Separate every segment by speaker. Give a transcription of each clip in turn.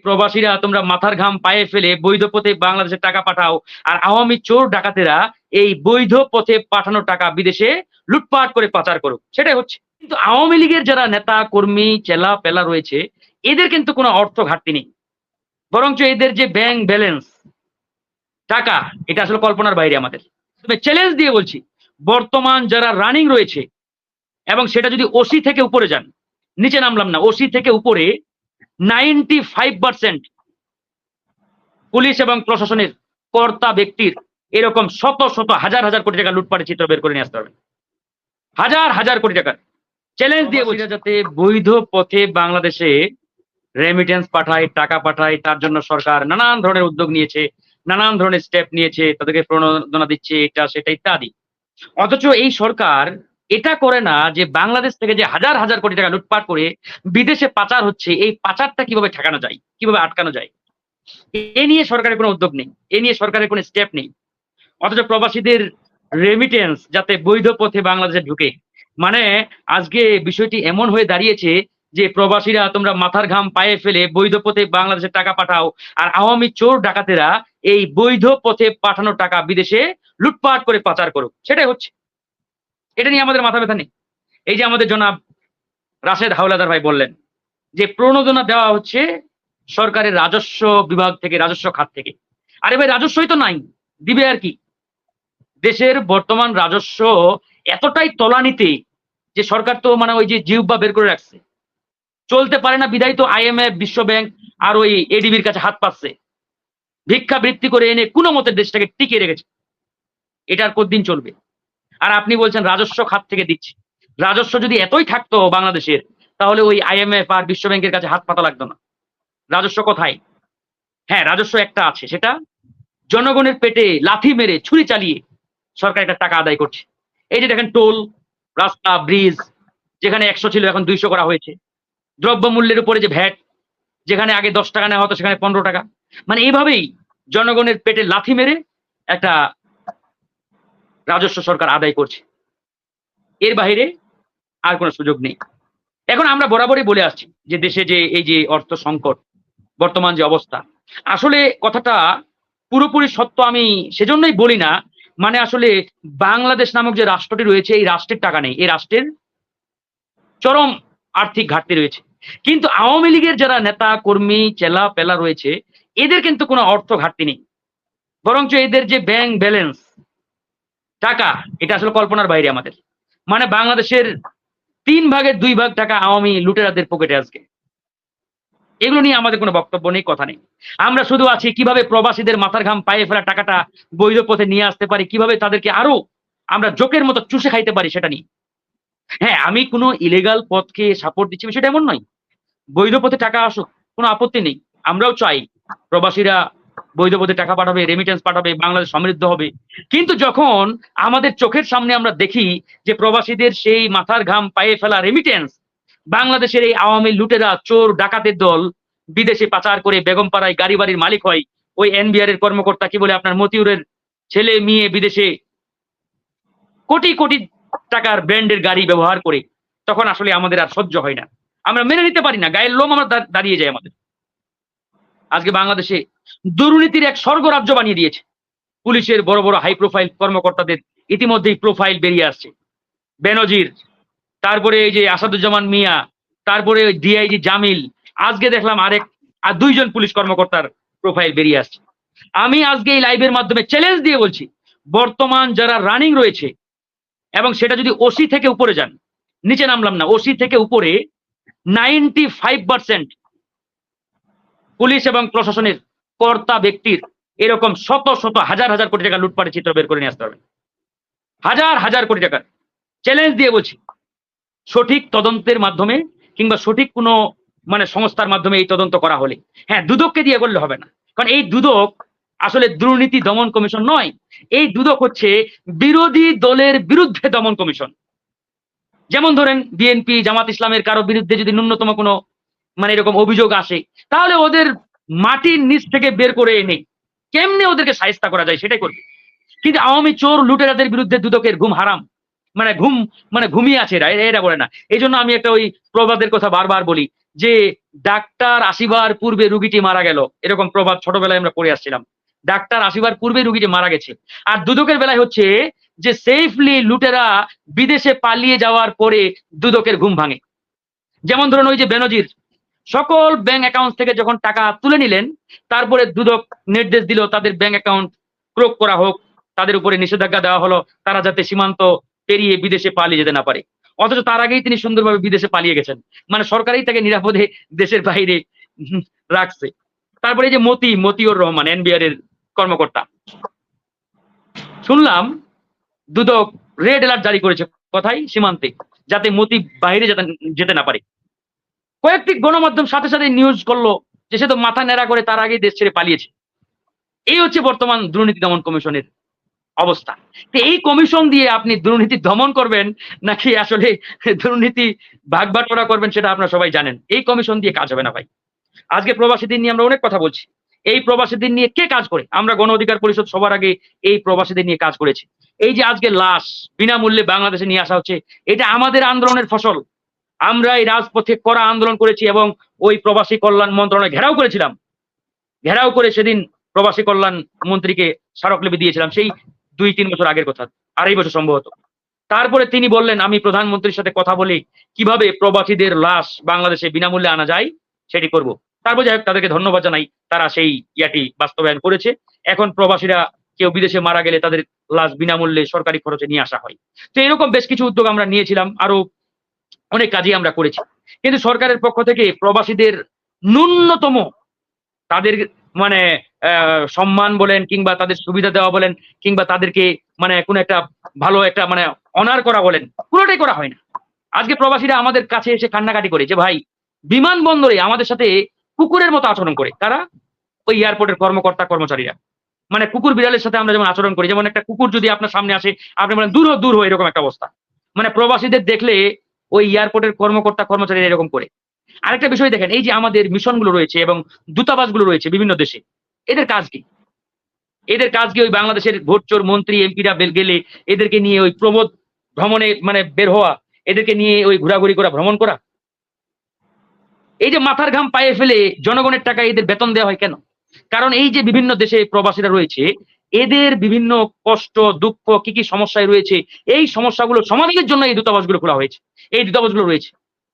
Speaker 1: প্রবাসীরা তোমরা মাথার ঘাম পায়ে ফেলে বৈধ পথে বাংলাদেশে টাকা পাঠাও, আর আওয়ামী চোর ডাকাতেরা এই বৈধ পথে পাঠানো টাকা বিদেশে লুটপাট করে পাচার করুক, সেটাই হচ্ছে। কিন্তু আওয়ামী লীগের যারা নেতা কর্মী চেলা পেলা রয়েছে, এদের কিন্তু কোনো অর্থ ঘাটতি নেই, বরঞ্চ এদের যে ব্যাংক ব্যালেন্স টাকা, এটা আসলে কল্পনার বাইরে আমাদের। তবে চ্যালেঞ্জ দিয়ে বলছি, বর্তমান যারা রানিং রয়েছে, এবং সেটা যদি ওসি থেকে উপরে যান, নিচে নামলাম না, ওসি থেকে উপরে 95% পুলিশ এবং প্রশাসনের কর্তা ব্যক্তির এরকম শত শত হাজার হাজার কোটি টাকা লুটপাটের চিত্র বের করে নিয়ে আসতে হবে। হাজার হাজার কোটি টাকা চ্যালেঞ্জ দিয়ে বলছি, যাতে বৈধ পথে বাংলাদেশে রেমিটেন্স পাঠায়, টাকা পাঠায়, তার জন্য সরকার নানান ধরনের উদ্যোগ নিয়েছে, নানান ধরনের স্টেপ নিয়েছে, তাদেরকে প্রণোদনা দিচ্ছে, এটা সেটা ইত্যাদি। অথচ এই সরকার এটা করে না যে বাংলাদেশ থেকে যে হাজার হাজার কোটি টাকা লুটপাট করে বিদেশে পাচার হচ্ছে, এই পাচারটা কিভাবে ঠেকানো যায়, কিভাবে আটকানো যায়, এ নিয়ে সরকারের কোনো উদ্যোগ নেই, এ নিয়ে সরকারের কোনো স্টেপ নেই। অথচ প্রবাসীদের রেমিটেন্স যাতে বৈধ পথে বাংলাদেশে ঢুকে, মানে আজকে বিষয়টি এমন হয়ে দাঁড়িয়েছে যে প্রবাসীরা তোমরা মাথার ঘাম পায়ে ফেলে বৈধ পথে বাংলাদেশে টাকা পাঠাও, আর আওয়ামী চোর ডাকাতেরা এই বৈধ পথে পাঠানো টাকা বিদেশে লুটপাট করে পাচার করুক, সেটাই হচ্ছে। এটা নিয়ে আমাদের মাথা ব্যথা নেই। এই যে আমাদের জনাব রাশেদ হাওলাদার ভাই বললেন যে প্রণোদনা দেওয়া হচ্ছে সরকারের রাজস্ব বিভাগ থেকে, রাজস্ব খাত থেকে। আরে ভাই, রাজস্বই তো নাই, দিবে আর কি? দেশের বর্তমান রাজস্ব এতটাই তলানিতে যে সরকার তো মানে ওই যে জিহ্বা বের করে রাখছে, চলতে পারে না বিধায় তো IMF, বিশ্ব ব্যাংক আর ওই এডিবির কাছে হাত পাচ্ছে, ভিক্ষাবৃত্তি করে এনে কোনো মতে দেশটাকে টিকিয়ে রেখেছে। এটা আর কতদিন চলবে? আর আপনি বলছেন রাজস্ব খাত থেকে দিচ্ছি। রাজস্ব যদি এতই থাকতো বাংলাদেশের, তাহলে ওই IMF আর বিশ্ব ব্যাংকের কাছে হাত পাতা লাগতো না। রাজস্ব কোথায়? হ্যাঁ, রাজস্ব একটা আছে, সেটা জনগণের পেটে লাথি মেরে ছুরি চালিয়ে সরকার একটা টাকা আদায় করছে। এই যে দেখেন, টোল, রাস্তা, ব্রিজ, যেখানে 100 ছিল এখন 200 করা হয়েছে। দ্রব্যমূল্যের উপরে যে ভ্যাট, যেখানে আগে 10 টাকা নেওয়া হতো সেখানে 15 টাকা। মানে এইভাবেই জনগণের পেটে লাথি মেরে একটা রাজস্ব সরকার আদায় করছে। এর বাইরে আর কোনো সুযোগ নেই। এখন আমরা বরাবরই বলে আসছি যে দেশে যে এই যে অর্থ সংকট, বর্তমান যে অবস্থা, আসলে কথাটা পুরোপুরি সত্য আমি সেজন্যই বলি না। মানে আসলে বাংলাদেশ নামক যে রাষ্ট্রটি রয়েছে, এই রাষ্ট্রের টাকা নেই, এই রাষ্ট্রের চরম আর্থিক ঘাটতি রয়েছে। কিন্তু আওয়ামী লীগের যারা নেতা কর্মী চেলা পেলা রয়েছে, এদের কিন্তু কোনো অর্থ ঘাটতি নেই, বরঞ্চ এদের যে ব্যাংক ব্যালেন্স টাকা, এটা আসলে কল্পনার বাইরে আমাদের। মানে বাংলাদেশের 3 ভাগের 2 ভাগ টাকা আওয়ামী লুটেরাদের পকেটে আজকে। এগুলো নিয়ে আমাদের কোনো বক্তব্য নেই, কথা নেই। আমরা শুধু আছি কিভাবে প্রবাসীদের মাথার ঘাম পায়ে ফেলা টাকাটা বৈধ পথে নিয়ে আসতে পারি, কিভাবে তাদেরকে আরো আমরা জোকের মতো চুষে খাইতে পারি, সেটা নিয়ে। হ্যাঁ, আমি কোনো ইলিগাল পথকে সাপোর্ট দিচ্ছি সেটা এমন নয়। বৈধ পথে টাকা আসুক, কোনো আপত্তি নেই। আমরাও চাই প্রবাসীরা বৈধ পথে টাকা পাঠাবে, রেমিটেন্স পাঠাবে, বাংলাদেশ সমৃদ্ধ হবে। কিন্তু যখন আমাদের চোখের সামনে আমরা দেখি যে প্রবাসীদের সেই মাথার ঘাম পায়ে ফেলা রেমিটেন্স বাংলাদেশের এই আওয়ামী লুটেরা, চোর ডাকাতের দল বিদেশে পাচার করে বেগমপাড়ায় গাড়ি বাড়ির মালিক হয়, ওই NBR এর কর্মকর্তা কি বলে আপনার মতিউরের ছেলে মেয়ে বিদেশে কোটি কোটি টাকার ব্র্যান্ডের গাড়ি ব্যবহার করে, তখন আসলে আমাদের আর সহ্য হয় না, আমরা মেনে নিতে পারি না, গায়ের লোম আমরা দাঁড়িয়ে যায় আমাদের। আজকে বাংলাদেশে দুর্নীতির এক স্বর্গরাজ্য বানিয়ে দিয়েছে। পুলিশের বড় বড় হাই প্রোফাইল কর্মকর্তাদের ইতিমধ্যেই প্রোফাইল বেরিয়ে আসছে। বেনজির, তারপরে এই যে আসাদুজ্জামান মিয়া, তারপরে ওই DIG জামিল, আজকে দেখলাম আর 2 জন পুলিশ কর্মকর্তার প্রোফাইল বেরিয়ে আসছে। আমি আজকে এই লাইভের মাধ্যমে চ্যালেঞ্জ দিয়ে বলছি, বর্তমান যারা রানিং রয়েছে, এবং সেটা যদি ওসি থেকে উপরে যান, নিচে নামলাম না, ওসি থেকে উপরে 95% পুলিশ এবং প্রশাসনের কর্তা ব্যক্তির এরকম শত শত হাজার হাজার কোটি টাকা লুটপাটের চিত্র বের করে নিয়ে আসতে হবে। হাজার হাজার কোটি টাকা চ্যালেঞ্জ দিয়ে বলছি, সঠিক তদন্তের মাধ্যমে কিংবা সঠিক কোনো মানে সংস্থার মাধ্যমে এই তদন্ত করা হলে, হ্যাঁ, দুদককে দিয়ে করলে হবে না। কারণ এই দুদক আসলে দুর্নীতি দমন কমিশন নয়, এই দুদক হচ্ছে বিরোধী দলের বিরুদ্ধে দমন কমিশন। যেমন ধরেন বিএনপি, জামাত ইসলামের কারো বিরুদ্ধে যদি ন্যূনতম কোনো মানে এরকম অভিযোগ আসে, তাহলে ওদের মাটির নিচ থেকে বের করে এনে কেমনে ওদেরকে শায়েস্তা করা যায় সেটাই করবে। কিন্তু আওয়ামী চোর লুটেরাদের বিরুদ্ধে দুদকের ঘুম হারাম, মানে ঘুমিয়ে আছে এরা বলে না। এই জন্য আমি একটা ওই প্রবাদের কথা বারবার বলি যে ডাক্তার আসিবার পূর্বে রুগীটি মারা গেল, এরকম প্রবাদ ছোটবেলায় আমরা পড়ে আসছিলাম। ডাক্তার আসিবার পূর্বে রুগীটি মারা গেছে। আর দুদকের বেলায় হচ্ছে যে সেফলি লুটেরা বিদেশে পালিয়ে যাওয়ার পরে দুদকের ঘুম ভাঙে। যেমন ধরুন ওই যে বেনজির সকল ব্যাংক অ্যাকাউন্ট থেকে যখন টাকা তুলে নিলেন, তারপরে দুদক নির্দেশ দিল তাদের ব্যাংক অ্যাকাউন্ট ক্লোজ করা হোক, তাদের উপরে নিষেধাজ্ঞা দেওয়া হলো, তারা যাতে সীমান্ত পেরিয়ে বিদেশে পালিয়ে যেতে না পারে। অথচ তার আগেই তিনি সুন্দরভাবে বিদেশে পালিয়ে গেছেন। মানে সরকারই তাকে নিরাপদে দেশের বাইরে রাখছে। তারপরে এই যে মতিউর রহমান এনবিআর এর কর্মকর্তা, শুনলাম দুদক রেড অ্যালার্ট জারি করেছে কোথায়, সীমান্তে, যাতে মতি বাইরে যেতে না পারে। কয়েকটি গণমাধ্যম সাথে সাথে নিউজ করলো যে সে তো মাথা নেড়া করে তার আগেই দেশ ছেড়ে পালিয়েছে। এই হচ্ছে বর্তমান দুর্নীতি দমন কমিশনের অবস্থা। তো এই কমিশন দিয়ে আপনি দুর্নীতি দমন করবেন নাকি আসলে দুর্নীতি ভাগ বাটোয়ারা করবেন সেটা আপনারা সবাই জানেন। এই কমিশন দিয়ে কাজ হবে না ভাই। আজকে প্রবাসীদের নিয়ে আমরা অনেক কথা বলছি। এই প্রবাসীদের নিয়ে কে কাজ করে? আমরা গণ অধিকার পরিষদ সবার আগে এই প্রবাসীদের নিয়ে কাজ করেছি। এই যে আজকে লাশ বিনামূল্যে বাংলাদেশে নিয়ে আসা হচ্ছে, এটা আমাদের আন্দোলনের ফসল। আমরা এই রাজপথে কড়া আন্দোলন করেছি এবং ওই প্রবাসী কল্যাণ মন্ত্রণালয় ঘেরাও করেছিলাম। ঘেরাও করে সেদিন প্রবাসী কল্যাণ মন্ত্রীকে স্মারকলিপি দিয়েছিলাম, সেই ২-৩ বছর আগের কথা, ২.৫ বছর সম্ভবত। তারপরে তিনি বললেন আমি প্রধানমন্ত্রীর সাথে কথা বলে কিভাবে প্রবাসীদের লাশ বাংলাদেশে বিনামূল্যে আনা যায় সেটি করব। তারপর যাই হোক, তাদেরকে ধন্যবাদ জানাই, তারা সেই ইয়াটি বাস্তবায়ন করেছে। এখন প্রবাসীরা কেউ বিদেশে মারা গেলে তাদের লাশ বিনামূল্যে সরকারি খরচে নিয়ে আসা হয়। তো এরকম বেশ কিছু উদ্যোগ আমরা নিয়েছিলাম, আরো অনেক কাজই আমরা করেছি। কিন্তু সরকারের পক্ষ থেকে প্রবাসীদের ন্যূনতম তাদের মানে সম্মান বলেন কিংবা তাদের সুবিধা দেওয়া বলেন কিংবা তাদেরকে মানে কোনো একটা ভালো একটা মানে অনার করা বলেন, কোনোটাই করা হয় না। আজকে প্রবাসীরা আমাদের কাছে এসে কান্নাকাটি করে যে ভাই বিমানবন্দরে আমাদের সাথে কুকুরের মতো আচরণ করে। তারা ওই এয়ারপোর্টের কর্মকর্তা কর্মচারীরা, মানে কুকুর বিড়ালের সাথে আমরা যেমন আচরণ করি, যেমন একটা কুকুর যদি আপনার সামনে আসে আপনি বলেন দূর দূর হয়, এরকম একটা অবস্থা। মানে প্রবাসীদের দেখলে ওই এয়ারপোর্টের কর্মকর্তা কর্মচারীরা এরকম করে। আরেকটা বিষয় দেখেন, এই যে আমাদের মিশনগুলো রয়েছে এবং দূতাবাসগুলো রয়েছে বিভিন্ন দেশে, এদের কাজ কি? এদের কাজ কি ওই বাংলাদেশের ভোটচোর মন্ত্রী এমপিরা গেলে এদেরকে নিয়ে ওই প্রবোধ ভ্রমণে মানে বের হওয়া, এদেরকে নিয়ে ওই ঘোরাঘুরি করা, ভ্রমণ করা? এই যে মাথার ঘাম পায়ে ফেলে জনগণের টাকায় এদের বেতন দেওয়া হয় কেন? কারণ এই যে বিভিন্ন দেশে প্রবাসীরা রয়েছে, এদের বিভিন্ন কষ্ট দুঃখ কি কি সমস্যায় রয়েছে, এই সমস্যাগুলো সমাধানের জন্য এই দূতাবাসগুলো খোলা হয়েছে, এই দূতাবাসগুলো রয়েছে,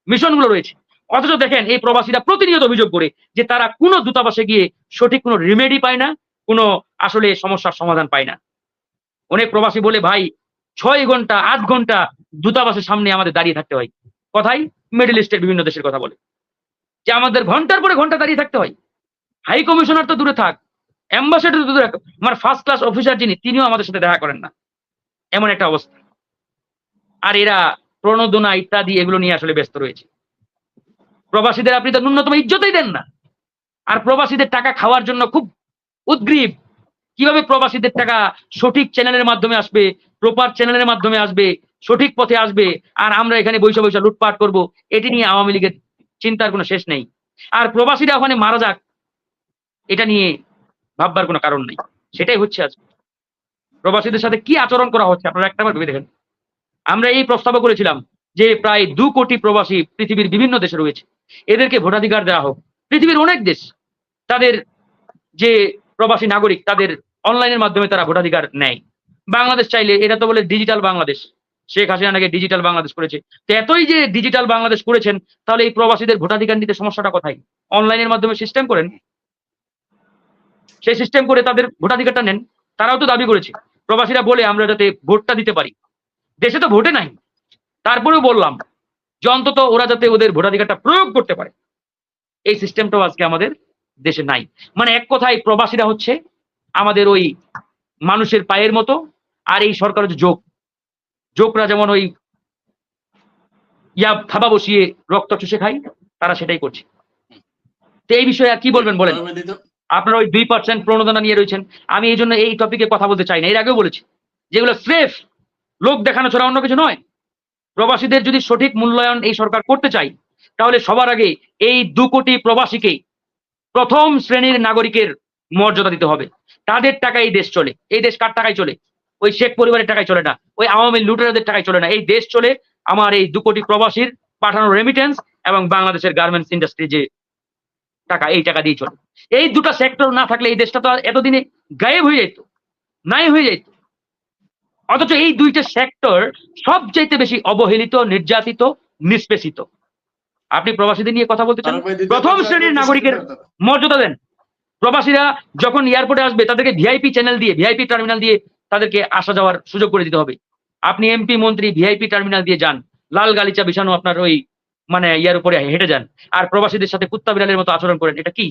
Speaker 1: মিশনগুলো রয়েছে। অথচ দেখেন এই প্রবাসীরা প্রতিনিয়ত অভিযোগ করে যে তারা কোনো দূতাবাসে গিয়ে সঠিক কোনো রিমেডি পায় না, কোনো আসলে সমস্যার সমাধান পায় না। অনেক প্রবাসী বলে ভাই ৬ ঘন্টা ৮ ঘন্টা দূতাবাসের সামনে আমাদের দাঁড়িয়ে থাকতে হয়। কোথায়? মিডল ইস্টের বিভিন্ন দেশের কথা বলে যে আমাদের ঘন্টার পরে ঘন্টা দাঁড়িয়ে থাকতে হয়। হাই কমিশনার তো দূরে থাক, অ্যাম্বাসেডর তো দূরে থাক, আমার ফার্স্ট ক্লাস অফিসার যিনি তিনিও আমাদের সাথে দেখা করেন না, এমন একটা অবস্থা। আর এরা প্রণোদনা ইত্যাদি এগুলো নিয়ে আসলে ব্যস্ত রয়েছে। প্রবাসীদের আপনি তো ন্যূনতম ইজ্জতই দেন না। আর প্রবাসীদের টাকা খাওয়ার জন্য খুব উদগ্রীব, কিভাবে প্রবাসীদের টাকা সঠিক চ্যানেলের মাধ্যমে আসবে, প্রপার চ্যানেলের মাধ্যমে আসবে, সঠিক পথে আসবে, আর আমরা এখানে বৈশা বৈশা লুটপাট করব, এটি নিয়ে আওয়ামী লীগের চিন্তার কোনো শেষ নেই। আর প্রবাসীরা ওখানে মারা যাক এটা নিয়ে ভাববার কোনো কারণ নেই। সেটাই হচ্ছে আজকে প্রবাসীদের সাথে কি আচরণ করা হচ্ছে আপনারা একটাবার ভেবে দেখেন। আমরা এই প্রস্তাবও করেছিলাম যে প্রায় ২ কোটি প্রবাসী পৃথিবীর বিভিন্ন দেশে রয়েছে, এদেরকে ভোটাধিকার দেওয়া হোক। পৃথিবীর অনেক দেশ তাদের যে প্রবাসী নাগরিক তাদের অনলাইনের মাধ্যমে তারা ভোটাধিকার নেয়। বাংলাদেশ চাইলে, এটা তো বলে ডিজিটাল বাংলাদেশ, শেখ হাসিনা নাকি ডিজিটাল বাংলাদেশ করেছে। তো এতই যে ডিজিটাল বাংলাদেশ করেছেন, তাহলে এই প্রবাসীদের ভোটাধিকার নিতে সমস্যাটা কোথায়? অনলাইনের মাধ্যমে সিস্টেম করেন, সেই সিস্টেম করে তাদের ভোটাধিকারটা নেন। তারাও তো দাবি করেছে প্রবাসীরা বলে আমরা যাতে ভোটটা দিতে পারি। দেশে তো ভোটে নাই, তারপরেও বললাম যে অন্তত ওরা যাতে ওদের ভোটাধিকারটা প্রয়োগ করতে পারে। এই সিস্টেমটাও আজকে আমাদের দেশে নাই। মানে এক কথায় প্রবাসীরা হচ্ছে আমাদের ওই মানুষের পায়ের মতো, আর এই সরকার হচ্ছে জোকরা যেমন ওই থাবা বসিয়ে রক্ত চুষে খায়, তারা সেটাই করছে। তো এই বিষয়ে আর কি বলবেন বলেন? আপনারা ওই 2% প্রণোদনা নিয়ে রয়েছেন। আমি এই জন্য এই টপিকে কথা বলতে চাই না, এর আগেও বলেছি যেগুলো স্রেফ লোক দেখানো ছাড়া অন্য কিছু নয়। প্রবাসীদের যদি সঠিক মূল্যায়ন এই সরকার করতে চায়, তাহলে সবার আগে এই ২ কোটি প্রবাসীকে প্রথম শ্রেণীর নাগরিকের মর্যাদা দিতে হবে। তাদের টাকায় এই দেশ চলে। এই দেশ কার টাকায় চলে? ওই শেখ পরিবারের টাকায় চলে না, ওই আওয়ামী লুটেরাদের টাকায় চলে না। এই দেশ চলে আমার এই ২ কোটি প্রবাসীর পাঠানো রেমিটেন্স এবং বাংলাদেশের গার্মেন্টস ইন্ডাস্ট্রি যে টাকা, এই টাকা দিয়ে চলে। এই দুটা সেক্টর না থাকলে এই দেশটা তো এতদিনে গায়েব হয়ে যেত, নাই হয়ে যেত। অথচ এই দুইটা সেক্টর সবচাইতে বেশি অবহেলিত, নির্যাতিত, নিষ্পেষিত। আপনি প্রবাসীদের নিয়ে কথা বলতে চান, প্রথম শ্রেণীর নাগরিকের মর্যাদা দেন। প্রবাসীরা যখন এয়ারপোর্টে আসবে তাদেরকে ভিআইপি চ্যানেল দিয়ে, ভিআইপি টার্মিনাল দিয়ে তাদেরকে আসা যাওয়ার সুযোগ করে দিতে হবে। আপনি এমপি মন্ত্রী ভিআইপি টার্মিনাল দিয়ে যান, লাল গালিচা বিছানো আপনার ওই মানে ইয়ার উপরে হেঁটে যান, আর প্রবাসীদের সাথে কুত্তা বিড়ালের মতো আচরণ করেন, এটা কি?